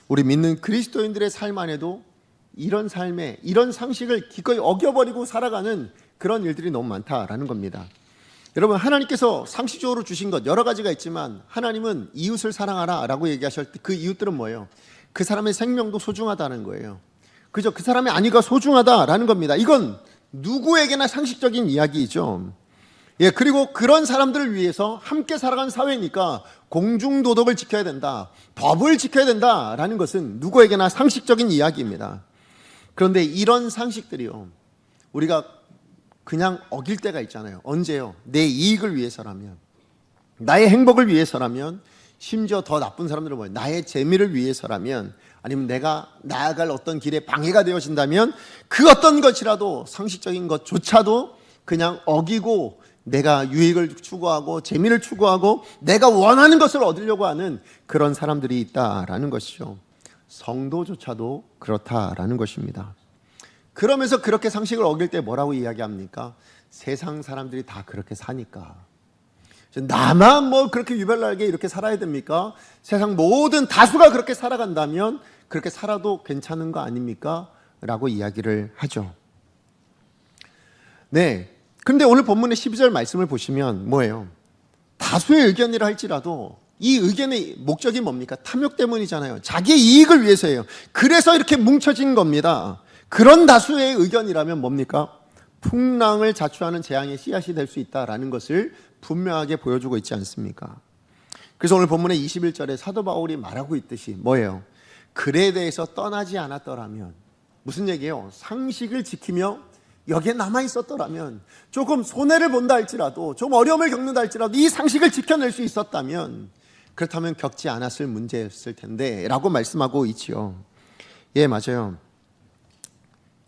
우리 믿는 그리스도인들의 삶 안에도 이런 삶에, 이런 상식을 기꺼이 어겨버리고 살아가는 그런 일들이 너무 많다라는 겁니다. 여러분, 하나님께서 상식적으로 주신 것 여러 가지가 있지만 하나님은 이웃을 사랑하라 라고 얘기하실 때 그 이웃들은 뭐예요? 그 사람의 생명도 소중하다는 거예요. 그죠? 그 사람의 안위가 소중하다라는 겁니다. 이건 누구에게나 상식적인 이야기이죠. 예, 그리고 그런 사람들을 위해서 함께 살아간 사회니까 공중도덕을 지켜야 된다, 법을 지켜야 된다라는 것은 누구에게나 상식적인 이야기입니다. 그런데 이런 상식들이요, 우리가 그냥 어길 때가 있잖아요. 언제요? 내 이익을 위해서라면, 나의 행복을 위해서라면, 심지어 더 나쁜 사람들은 뭐예요? 나의 재미를 위해서라면, 아니면 내가 나아갈 어떤 길에 방해가 되어진다면 그 어떤 것이라도, 상식적인 것조차도 그냥 어기고 내가 유익을 추구하고 재미를 추구하고 내가 원하는 것을 얻으려고 하는 그런 사람들이 있다라는 것이죠. 성도조차도 그렇다라는 것입니다. 그러면서 그렇게 상식을 어길 때 뭐라고 이야기합니까? 세상 사람들이 다 그렇게 사니까. 나만 뭐 그렇게 유별나게 이렇게 살아야 됩니까? 세상 모든 다수가 그렇게 살아간다면 그렇게 살아도 괜찮은 거 아닙니까? 라고 이야기를 하죠. 네. 그런데 오늘 본문의 12절 말씀을 보시면 뭐예요? 다수의 의견이라 할지라도 이 의견의 목적이 뭡니까? 탐욕 때문이잖아요. 자기의 이익을 위해서예요. 그래서 이렇게 뭉쳐진 겁니다. 그런 다수의 의견이라면 뭡니까? 풍랑을 자초하는 재앙의 씨앗이 될 수 있다라는 것을 분명하게 보여주고 있지 않습니까? 그래서 오늘 본문의 21절에 사도 바울이 말하고 있듯이 뭐예요? 글에 대해서 떠나지 않았더라면, 무슨 얘기예요? 상식을 지키며 여기에 남아 있었더라면, 조금 손해를 본다 할지라도, 좀 어려움을 겪는다 할지라도 이 상식을 지켜낼 수 있었다면, 그렇다면 겪지 않았을 문제였을 텐데 라고 말씀하고 있지요. 예, 맞아요.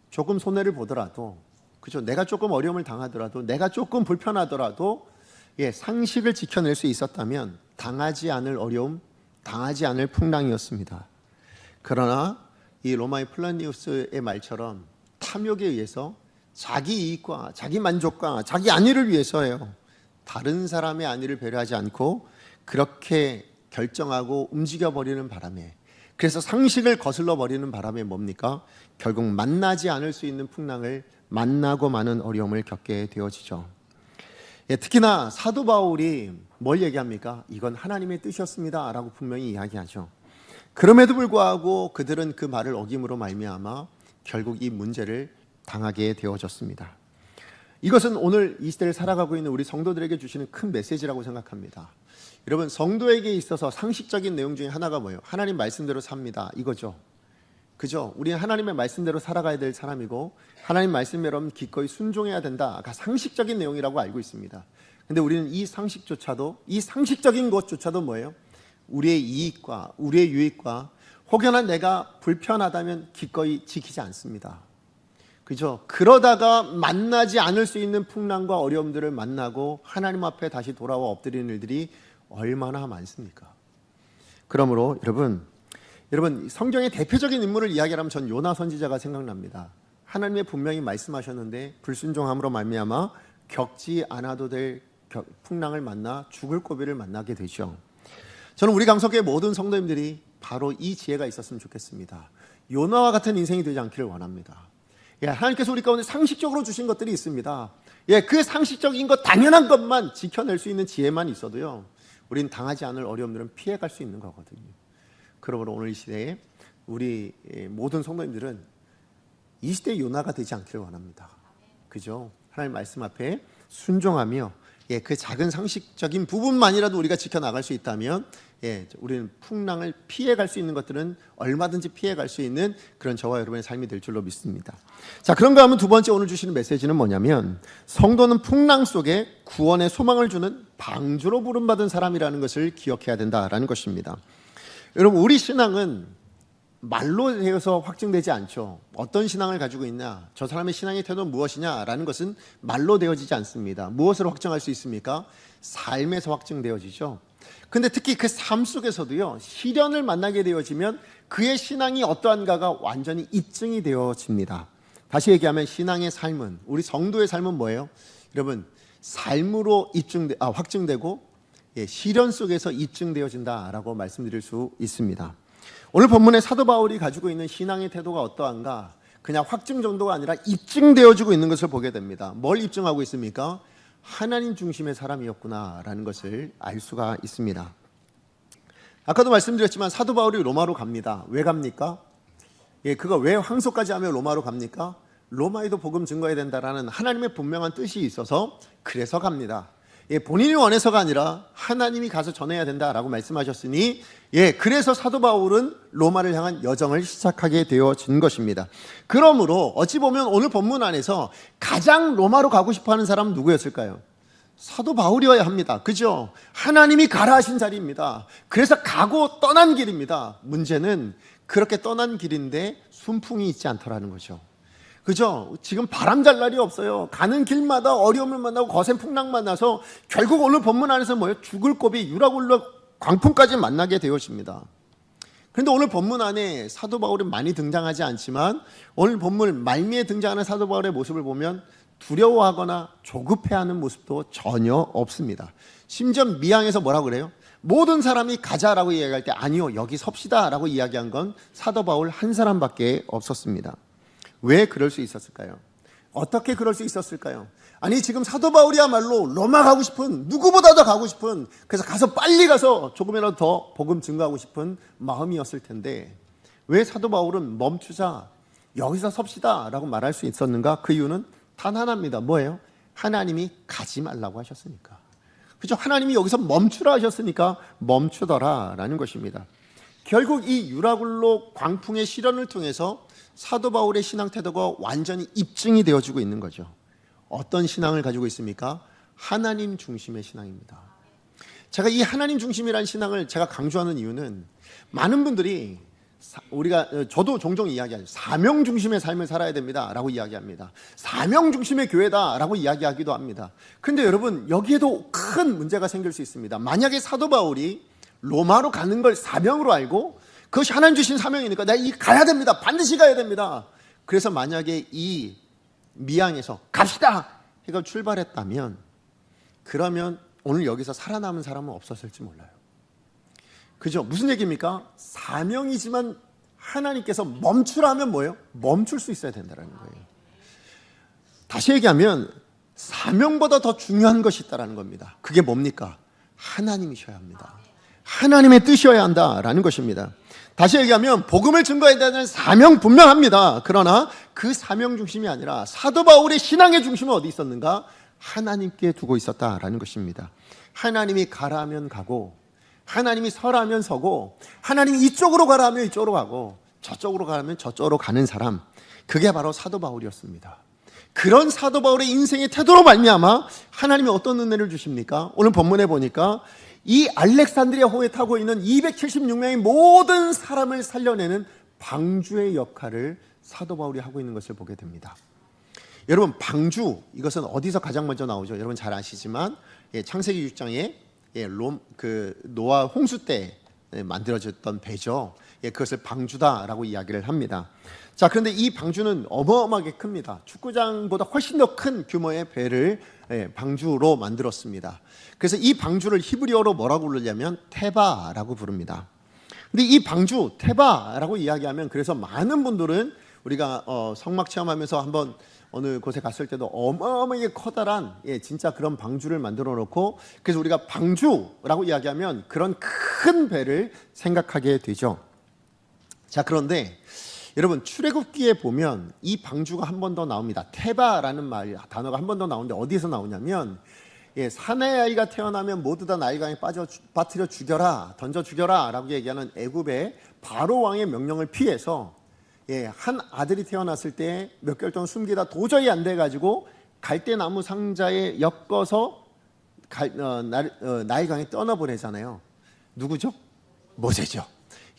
조금 손해를 보더라도, 그죠? 내가 조금 어려움을 당하더라도, 내가 조금 불편하더라도, 예, 상식을 지켜낼 수 있었다면 당하지 않을 어려움, 당하지 않을 풍랑이었습니다. 그러나 이 로마의 플라니우스의 말처럼 탐욕에 의해서 자기 이익과 자기 만족과 자기 안위를 위해서예요. 다른 사람의 안위를 배려하지 않고 그렇게 결정하고 움직여버리는 바람에, 그래서 상식을 거슬러 버리는 바람에 뭡니까? 결국 만나지 않을 수 있는 풍랑을 만나고 많은 어려움을 겪게 되어지죠. 예, 특히나 사도 바울이 뭘 얘기합니까? 이건 하나님의 뜻이었습니다 라고 분명히 이야기하죠. 그럼에도 불구하고 그들은 그 말을 어김으로 말미암아 결국 이 문제를 당하게 되어졌습니다. 이것은 오늘 이 시대를 살아가고 있는 우리 성도들에게 주시는 큰 메시지라고 생각합니다. 여러분, 성도에게 있어서 상식적인 내용 중에 하나가 뭐예요? 하나님 말씀대로 삽니다, 이거죠. 그죠? 우리는 하나님의 말씀대로 살아가야 될 사람이고 하나님 말씀대로 기꺼이 순종해야 된다가 상식적인 내용이라고 알고 있습니다. 근데 우리는 이 상식조차도, 이 상식적인 것조차도 뭐예요? 우리의 이익과 우리의 유익과 혹여나 내가 불편하다면 기꺼이 지키지 않습니다. 그죠? 그러다가 만나지 않을 수 있는 풍랑과 어려움들을 만나고 하나님 앞에 다시 돌아와 엎드리는 일들이 얼마나 많습니까? 그러므로 여러분 성경의 대표적인 인물을 이야기하면 전 요나 선지자가 생각납니다. 하나님의 분명히 말씀하셨는데 불순종함으로 말미암아 겪지 않아도 될 풍랑을 만나 죽을 고비를 만나게 되죠. 저는 우리 강석의 모든 성도님들이 바로 이 지혜가 있었으면 좋겠습니다. 요나와 같은 인생이 되지 않기를 원합니다. 예, 하나님께서 우리 가운데 상식적으로 주신 것들이 있습니다. 예, 그 상식적인 것, 당연한 것만 지켜낼 수 있는 지혜만 있어도요, 우린 당하지 않을 어려움들은 피해갈 수 있는 거거든요. 그러므로 오늘 이 시대에 우리 모든 성도님들은 이 시대의 요나가 되지 않기를 원합니다. 그죠? 하나님 말씀 앞에 순종하며, 예, 그 작은 상식적인 부분만이라도 우리가 지켜나갈 수 있다면, 예, 우리는 풍랑을 피해갈 수 있는 것들은 얼마든지 피해갈 수 있는 그런 저와 여러분의 삶이 될 줄로 믿습니다. 자, 그런가 하면 두 번째 오늘 주시는 메시지는 뭐냐면, 성도는 풍랑 속에 구원의 소망을 주는 방주로 부름받은 사람이라는 것을 기억해야 된다라는 것입니다. 여러분, 우리 신앙은 말로 되어서 확증되지 않죠. 어떤 신앙을 가지고 있냐, 저 사람의 신앙의 태도는 무엇이냐라는 것은 말로 되어지지 않습니다. 무엇으로 확정할 수 있습니까? 삶에서 확증되어지죠. 근데 특히 그 삶 속에서도요, 시련을 만나게 되어지면 그의 신앙이 어떠한가가 완전히 입증이 되어집니다. 다시 얘기하면 신앙의 삶은, 우리 성도의 삶은 뭐예요? 여러분, 삶으로 확증되고, 예, 시련 속에서 입증되어진다라고 말씀드릴 수 있습니다. 오늘 본문의 사도 바울이 가지고 있는 신앙의 태도가 어떠한가? 그냥 확증 정도가 아니라 입증되어지고 있는 것을 보게 됩니다. 뭘 입증하고 있습니까? 하나님 중심의 사람이었구나라는 것을 알 수가 있습니다. 아까도 말씀드렸지만 사도 바울이 로마로 갑니다. 왜 갑니까? 그가 왜 황소까지 하며 로마로 갑니까? 로마에도 복음 증거해야 된다라는 하나님의 분명한 뜻이 있어서 그래서 갑니다. 본인이 원해서가 아니라 하나님이 가서 전해야 된다라고 말씀하셨으니 그래서 사도 바울은 로마를 향한 여정을 시작하게 되어진 것입니다. 그러므로 어찌 보면 오늘 본문 안에서 가장 로마로 가고 싶어하는 사람은 누구였을까요? 사도 바울이어야 합니다. 그죠? 하나님이 가라 하신 자리입니다. 그래서 가고 떠난 길입니다. 문제는 그렇게 떠난 길인데 순풍이 있지 않더라는 거죠. 그죠? 지금 바람 잘 날이 없어요. 가는 길마다 어려움을 만나고 거센 풍랑 만나서 결국 오늘 본문 안에서 뭐예요? 죽을 고비 유라굴로 광풍까지 만나게 되어집니다. 그런데 오늘 본문 안에 사도 바울이 많이 등장하지 않지만 오늘 본문 말미에 등장하는 사도 바울의 모습을 보면 두려워하거나 조급해하는 모습도 전혀 없습니다. 심지어 미항에서 뭐라고 그래요? 모든 사람이 가자라고 이야기할 때 아니요, 여기 섭시다 라고 이야기한 건 사도 바울 한 사람밖에 없었습니다. 왜 그럴 수 있었을까요? 어떻게 그럴 수 있었을까요? 아니 지금 사도 바울이야말로 로마 가고 싶은, 누구보다도 가고 싶은, 그래서 가서 빨리 가서 조금이라도 더 복음 증거하고 싶은 마음이었을 텐데 왜 사도 바울은 멈추자, 여기서 섭시다 라고 말할 수 있었는가? 그 이유는 단 하나입니다. 뭐예요? 하나님이 가지 말라고 하셨으니까. 그죠? 하나님이 여기서 멈추라 하셨으니까 멈추더라 라는 것입니다. 결국 이 유라굴로 광풍의 시련을 통해서 사도 바울의 신앙 태도가 완전히 입증이 되어지고 있는 거죠. 어떤 신앙을 가지고 있습니까? 하나님 중심의 신앙입니다. 제가 이 하나님 중심이라는 신앙을 제가 강조하는 이유는 많은 분들이 저도 종종 이야기하죠. 사명 중심의 삶을 살아야 됩니다 라고 이야기합니다. 사명 중심의 교회다 라고 이야기하기도 합니다. 그런데 여러분 여기에도 큰 문제가 생길 수 있습니다. 만약에 사도 바울이 로마로 가는 걸 사명으로 알고 그것이 하나님 주신 사명이니까 내가 가야 됩니다, 반드시 가야 됩니다, 그래서 만약에 이 미항에서 갑시다 해가 출발했다면 그러면 오늘 여기서 살아남은 사람은 없었을지 몰라요. 그죠? 무슨 얘기입니까? 사명이지만 하나님께서 멈추라 하면 뭐예요? 멈출 수 있어야 된다는 거예요. 다시 얘기하면 사명보다 더 중요한 것이 있다는 겁니다. 그게 뭡니까? 하나님이셔야 합니다. 하나님의 뜻이어야 한다라는 것입니다. 다시 얘기하면 복음을 증거해야 되는 사명 분명합니다. 그러나 그 사명 중심이 아니라 사도 바울의 신앙의 중심은 어디 있었는가? 하나님께 두고 있었다라는 것입니다. 하나님이 가라 하면 가고, 하나님이 서라 하면 서고, 하나님이 이쪽으로 가라 하면 이쪽으로 가고, 저쪽으로 가라면 저쪽으로 가는 사람, 그게 바로 사도 바울이었습니다. 그런 사도 바울의 인생의 태도로 말미암아 하나님이 어떤 은혜를 주십니까? 오늘 본문에 보니까 이 알렉산드리아 호에 타고 있는 276명의 모든 사람을 살려내는 방주의 역할을 사도 바울이 하고 있는 것을 보게 됩니다. 여러분 방주, 이것은 어디서 가장 먼저 나오죠? 여러분 잘 아시지만 창세기 6장에 노아 홍수 때 만들어졌던 배죠. 그것을 방주다라고 이야기를 합니다. 자, 그런데 이 방주는 어마어마하게 큽니다. 축구장보다 훨씬 더 큰 규모의 배를 방주로 만들었습니다. 그래서 이 방주를 히브리어로 뭐라고 부르냐면 테바라고 부릅니다. 근데 이 방주 테바라고 이야기하면, 그래서 많은 분들은 우리가 성막 체험하면서 한번 어느 곳에 갔을 때도 어마어마하게 커다란 진짜 그런 방주를 만들어 놓고, 그래서 우리가 방주라고 이야기하면 그런 큰 배를 생각하게 되죠. 자, 그런데 여러분 출애굽기에 보면 이 방주가 한 번 더 나옵니다. 테바라는 단어가 한 번 더 나오는데 어디서 나오냐면 사내 아이가 태어나면 모두 다 나일강에 빠뜨려 죽여라, 던져 죽여라 라고 얘기하는 애굽의 바로 왕의 명령을 피해서 한 아들이 태어났을 때 몇 개월 동안 숨기다 도저히 안 돼가지고 갈대나무 상자에 엮어서 나일강에 떠나보내잖아요. 누구죠? 모세죠.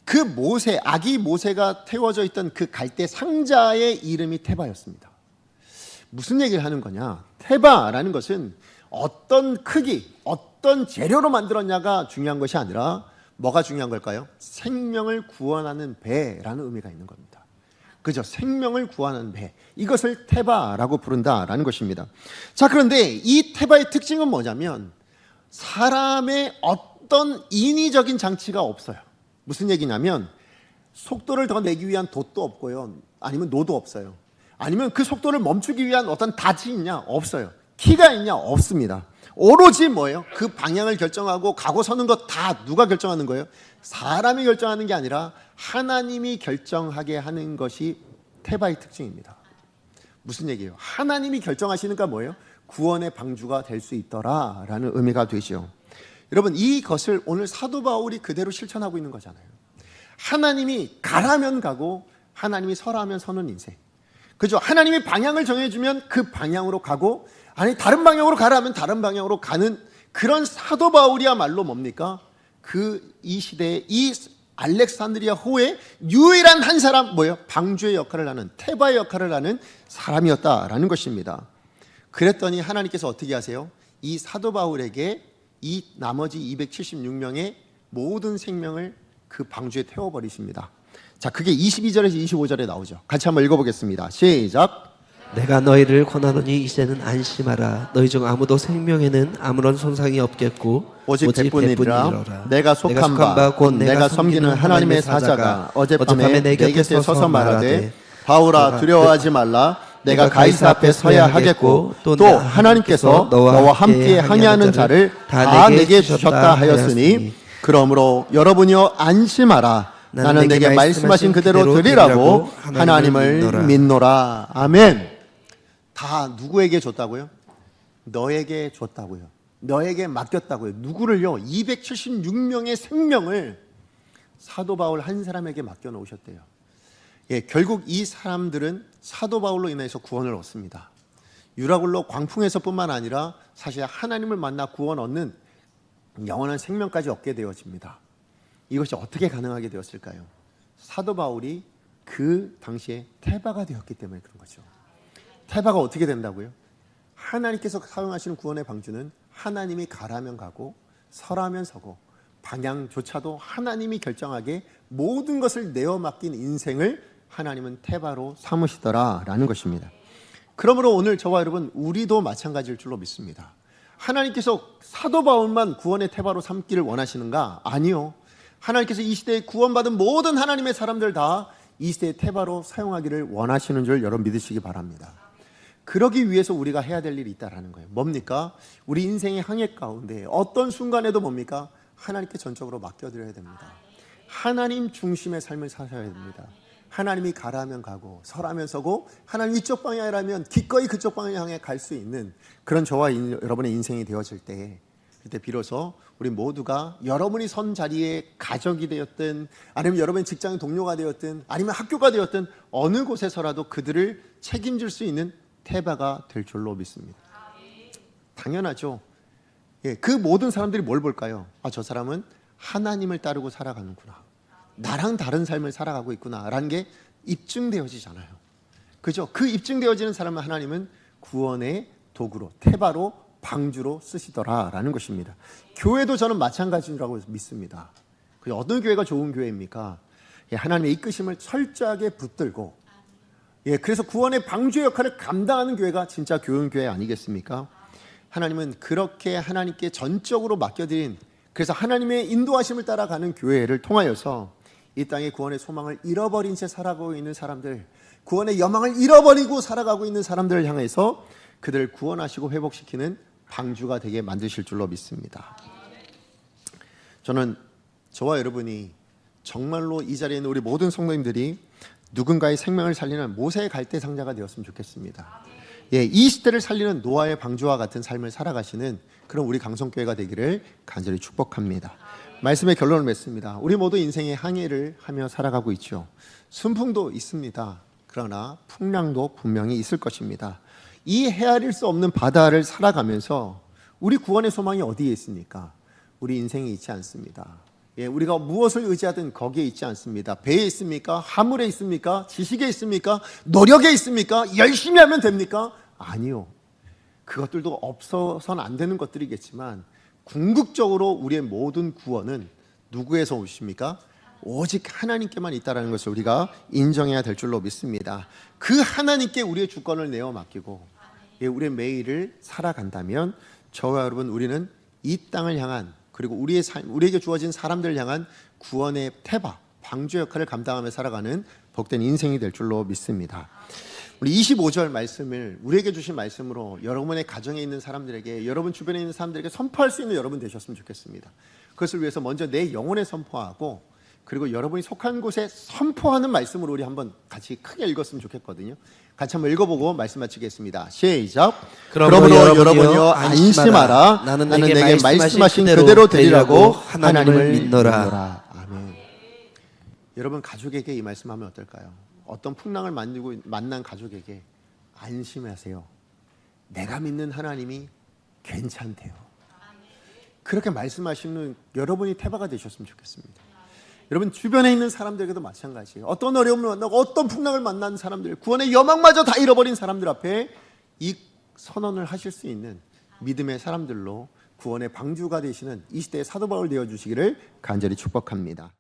그 모세, 아기 모세가 태워져 있던 그 갈대 상자의 이름이 테바였습니다. 무슨 얘기를 하는 거냐? 테바라는 것은 어떤 크기, 어떤 재료로 만들었냐가 중요한 것이 아니라 뭐가 중요한 걸까요? 생명을 구원하는 배라는 의미가 있는 겁니다. 그죠? 생명을 구하는 배, 이것을 테바라고 부른다라는 것입니다. 자, 그런데 이 테바의 특징은 뭐냐면 사람의 어떤 인위적인 장치가 없어요. 무슨 얘기냐면 속도를 더 내기 위한 돛도 없고요, 아니면 노도 없어요, 아니면 그 속도를 멈추기 위한 어떤 닻이 있냐? 없어요. 키가 있냐? 없습니다. 오로지 뭐예요? 그 방향을 결정하고 가고 서는 것 다 누가 결정하는 거예요? 사람이 결정하는 게 아니라 하나님이 결정하게 하는 것이 테바의 특징입니다. 무슨 얘기예요? 하나님이 결정하시니까 뭐예요? 구원의 방주가 될 수 있더라라는 의미가 되죠. 여러분, 이것을 오늘 사도 바울이 그대로 실천하고 있는 거잖아요. 하나님이 가라면 가고 하나님이 서라면 서는 인생. 그죠? 하나님이 방향을 정해주면 그 방향으로 가고, 아니 다른 방향으로 가라면 다른 방향으로 가는 그런 사도 바울이야말로 뭡니까? 이 시대에 이 알렉산드리아 호의 유일한 한 사람, 뭐예요? 방주의 역할을 하는, 테바의 역할을 하는 사람이었다라는 것입니다. 그랬더니 하나님께서 어떻게 하세요? 이 사도 바울에게 이 나머지 276명의 모든 생명을 그 방주에 태워버리십니다. 자, 그게 22절에서 25절에 나오죠. 같이 한번 읽어보겠습니다. 시작. 내가 너희를 권하노니 이제는 안심하라. 너희 중 아무도 생명에는 아무런 손상이 없겠고 오직 백분이라. 내가 속한 바 곧 내가 섬기는 하나님의 사자가 어젯밤에 내 곁에 서서 말하되 바울아 두려워하지 말라. 내가 가이사 앞에 서야 하겠고 또 하나님께서 너와 함께 항해하는 자를 다 내게 주셨다 하였으니 그러므로 여러분이여 안심하라. 나는 내게 말씀하신 그대로 드리라고 하나님을 믿노라. 아멘. 다 누구에게 줬다고요? 너에게 줬다고요. 너에게 맡겼다고요. 누구를요? 276명의 생명을 사도 바울 한 사람에게 맡겨 놓으셨대요. 예, 결국 이 사람들은 사도 바울로 인해서 구원을 얻습니다. 유라굴로 광풍에서뿐만 아니라 사실 하나님을 만나 구원 얻는 영원한 생명까지 얻게 되어집니다. 이것이 어떻게 가능하게 되었을까요? 사도 바울이 그 당시에 테바가 되었기 때문에 그런 거죠. 테바가 어떻게 된다고요? 하나님께서 사용하시는 구원의 방주는 하나님이 가라면 가고 서라면 서고 방향조차도 하나님이 결정하게 모든 것을 내어 맡긴 인생을 하나님은 테바로 삼으시더라라는 것입니다. 그러므로 오늘 저와 여러분 우리도 마찬가지일 줄로 믿습니다. 하나님께서 사도 바울만 구원의 테바로 삼기를 원하시는가? 아니요. 하나님께서 이 시대에 구원받은 모든 하나님의 사람들 다 이 시대의 테바로 사용하기를 원하시는 줄 여러분 믿으시기 바랍니다. 그러기 위해서 우리가 해야 될 일이 있다라는 거예요. 뭡니까? 우리 인생의 항해 가운데 어떤 순간에도 뭡니까? 하나님께 전적으로 맡겨드려야 됩니다. 하나님 중심의 삶을 사셔야 됩니다. 하나님이 가라면 가고 서라면 서고 하나님 이쪽 방향이라면 기꺼이 그쪽 방향 향해 갈 수 있는 그런 저와 여러분의 인생이 되어질 때, 그때 비로소 우리 모두가 여러분이 선 자리에 가족이 되었든 아니면 여러분의 직장 동료가 되었든 아니면 학교가 되었든 어느 곳에서라도 그들을 책임질 수 있는 테바가 될 줄로 믿습니다. 당연하죠. 예, 그 모든 사람들이 뭘 볼까요? 아, 저 사람은 하나님을 따르고 살아가는구나. 나랑 다른 삶을 살아가고 있구나 라는 게 입증되어지잖아요. 그죠? 그 입증되어지는 사람을 하나님은 구원의 도구로, 테바로, 방주로 쓰시더라라는 것입니다. 교회도 저는 마찬가지라고 믿습니다. 어떤 교회가 좋은 교회입니까? 예, 하나님의 이끄심을 철저하게 붙들고, 예, 그래서 구원의 방주의 역할을 감당하는 교회가 진짜 교회 아니겠습니까? 하나님은 그렇게 하나님께 전적으로 맡겨드린, 그래서 하나님의 인도하심을 따라가는 교회를 통하여서 이 땅의 구원의 소망을 잃어버린 채 살아가고 있는 사람들, 구원의 여망을 잃어버리고 살아가고 있는 사람들을 향해서 그들을 구원하시고 회복시키는 방주가 되게 만드실 줄로 믿습니다. 저는 저와 여러분이 정말로 이 자리에 있는 우리 모든 성도님들이 누군가의 생명을 살리는 모세의 갈대 상자가 되었으면 좋겠습니다. 예, 이 시대를 살리는 노아의 방주와 같은 삶을 살아가시는 그런 우리 강성교회가 되기를 간절히 축복합니다. 말씀의 결론을 맺습니다. 우리 모두 인생의 항해를 하며 살아가고 있죠. 순풍도 있습니다. 그러나 풍랑도 분명히 있을 것입니다. 이 헤아릴 수 없는 바다를 살아가면서 우리 구원의 소망이 어디에 있습니까? 우리 인생에 있지 않습니다. 예, 우리가 무엇을 의지하든 거기에 있지 않습니다. 배에 있습니까? 화물에 있습니까? 지식에 있습니까? 노력에 있습니까? 열심히 하면 됩니까? 아니요. 그것들도 없어서는 안 되는 것들이겠지만 궁극적으로 우리의 모든 구원은 누구에서 오십니까? 오직 하나님께만 있다는 것을 우리가 인정해야 될 줄로 믿습니다. 그 하나님께 우리의 주권을 내어 맡기고 우리의 매일을 살아간다면 저와 여러분 우리는 이 땅을 향한, 그리고 우리에게 주어진 사람들을 향한 구원의 테바, 방주 역할을 감당하며 살아가는 복된 인생이 될 줄로 믿습니다. 우리 25절 말씀을 우리에게 주신 말씀으로 여러분의 가정에 있는 사람들에게, 여러분 주변에 있는 사람들에게 선포할 수 있는 여러분 되셨으면 좋겠습니다. 그것을 위해서 먼저 내 영혼에 선포하고, 그리고 여러분이 속한 곳에 선포하는 말씀으로 우리 한번 같이 크게 읽었으면 좋겠거든요. 같이 한번 읽어보고 말씀 마치겠습니다. 시작. 그러므로 여러분이여 안심하라. 나는 내게 말씀하신 그대로 되리라고 하나님을 믿노라. 아멘. 여러분 가족에게 이 말씀하면 어떨까요? 어떤 풍랑을 만난 가족에게 안심하세요. 내가 믿는 하나님이 괜찮대요. 그렇게 말씀하시는 여러분이 태바가 되셨으면 좋겠습니다. 여러분 주변에 있는 사람들에게도 마찬가지예요. 어떤 어려움을 만나고 어떤 풍랑을 만난 사람들, 구원의 여망마저 다 잃어버린 사람들 앞에 이 선언을 하실 수 있는 믿음의 사람들로 구원의 방주가 되시는 이 시대의 사도 바울 되어주시기를 간절히 축복합니다.